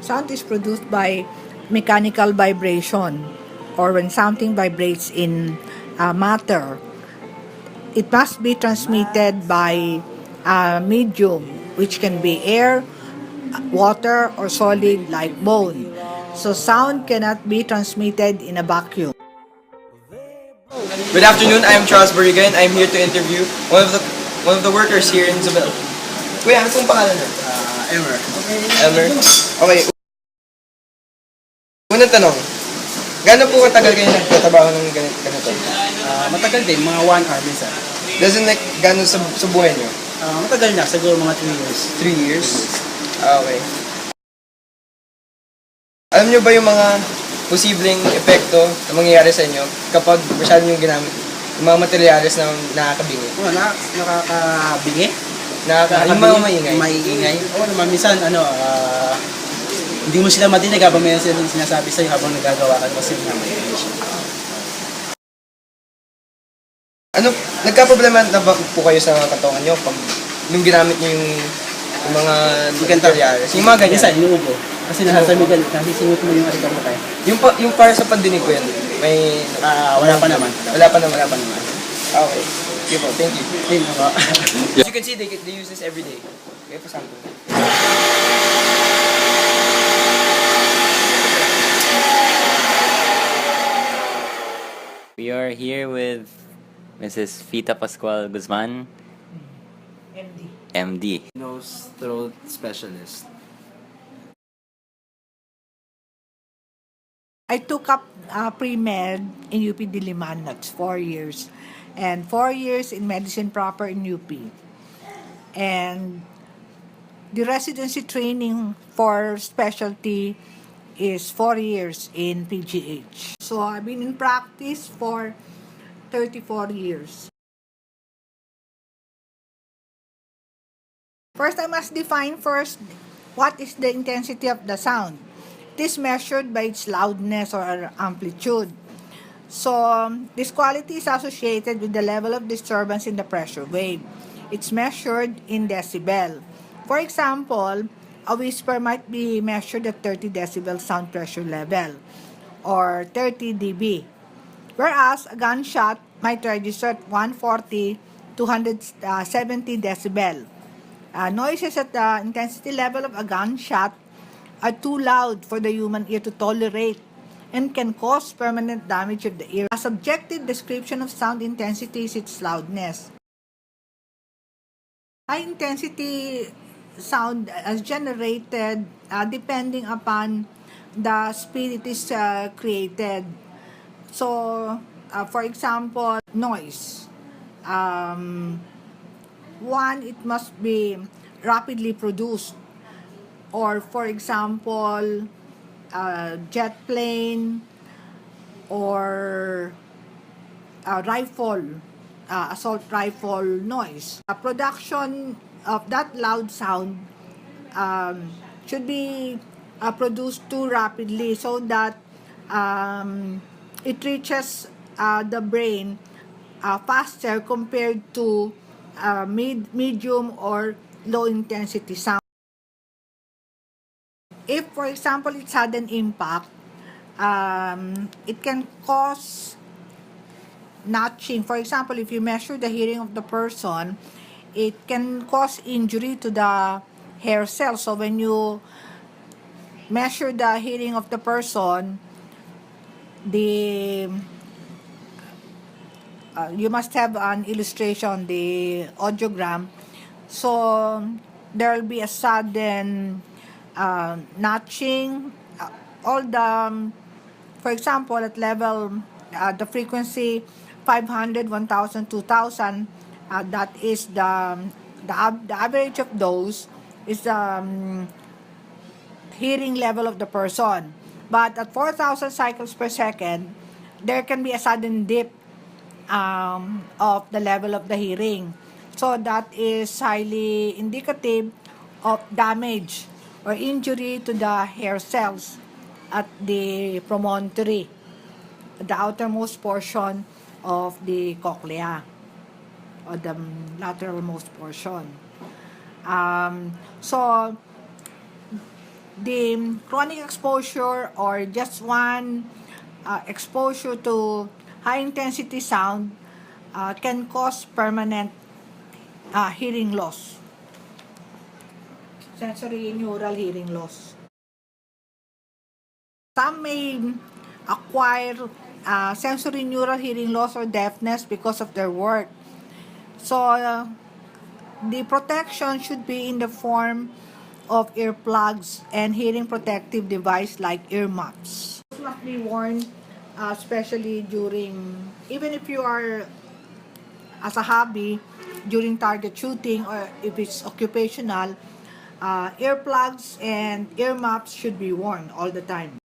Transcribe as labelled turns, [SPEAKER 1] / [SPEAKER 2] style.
[SPEAKER 1] Sound is produced by mechanical vibration, or when something vibrates in matter. It must be transmitted by a medium, which can be air, water, or solid like bone. So sound cannot be transmitted in a vacuum.
[SPEAKER 2] Good afternoon, I am Charles Barriga and I'm here to interview one of the workers here in Isabel. Kuya, ano pong pangalan niyo?
[SPEAKER 3] Ever.
[SPEAKER 2] Elmer? Okay. Unang tanong, gaano po katagal kayo nagtatrabaho ng ganito?
[SPEAKER 3] Matagal din, mga 1 hour minsan.
[SPEAKER 2] Doesn't like, gaano sa buhay niyo?
[SPEAKER 3] Matagal na, siguro mga 3 years.
[SPEAKER 2] 3 years? Okay. Alam niyo ba yung mga posibleng epekto na mangyayari sa inyo kapag masyado niyong ginamit yung mga materyales na nakakabingi?
[SPEAKER 3] Nakakabingi?
[SPEAKER 2] Yung mga maingay?
[SPEAKER 3] Maingay. Oo naman, minsan, hindi mo sila madinig habang may sinasabi sa'yo habang nagagawa ka kasi maingay siya.
[SPEAKER 2] Ano, nagka-problema na ba po kayo sa katawan niyo pag nung ginamit niyo yung mga materyales? Yung mga ganyan?
[SPEAKER 3] Minsan, inuubo. Kasi nasasamigan, nasisingot mo yung aritan mo tayo.
[SPEAKER 2] Yung para sa pandinig ko yan, may...
[SPEAKER 3] Wala pa naman.
[SPEAKER 2] Wala pa naman. Okay. Okay po, thank you.
[SPEAKER 3] Ayun ako.
[SPEAKER 2] As you can see, they use this every day. Okay, for example.
[SPEAKER 4] We are here with Mrs. Fita Pascual Guzman, MD.
[SPEAKER 3] Nose throat specialist.
[SPEAKER 1] I took up pre-med in UP Diliman, that's 4 years. And 4 years in medicine proper in UP. And the residency training for specialty is 4 years in PGH. So I've been in practice for 34 years. First, I must define first what is the intensity of the sound. It is measured by its loudness or amplitude. So, this quality is associated with the level of disturbance in the pressure wave. It's measured in decibel. For example, a whisper might be measured at 30 decibel sound pressure level, or 30 dB. Whereas, a gunshot might register at 140 to 170 decibel. Noises at the intensity level of a gunshot are too loud for the human ear to tolerate and can cause permanent damage of the ear. A subjective description of sound intensity is its loudness. High intensity sound is generated depending upon the speed it is created. So, for example, noise. One, it must be rapidly produced. Or for example, jet plane or assault rifle noise. Production of that loud sound should be produced too rapidly so that it reaches the brain faster compared to medium or low intensity sound. If, for example, it's sudden impact, it can cause notching. For example, if you measure the hearing of the person, it can cause injury to the hair cells. So when you measure the hearing of the person, you must have an illustration, the audiogram. So there will be a sudden notching, for example, at level, the frequency 500, 1000, 2000, that is the average of those is the hearing level of the person. But at 4,000 cycles per second, there can be a sudden dip of the level of the hearing. So that is highly indicative of damage or injury to the hair cells at the promontory, the outermost portion of the cochlea, or the lateralmost portion. So the chronic exposure or just one exposure to high intensity sound can cause permanent hearing loss, sensory neural hearing loss. Some may acquire sensory neural hearing loss or deafness because of their work. So, the protection should be in the form of earplugs and hearing protective device like earmuffs. This must be worn especially during, even if you are as a hobby, during target shooting or if it's occupational, earplugs and earmuffs should be worn all the time.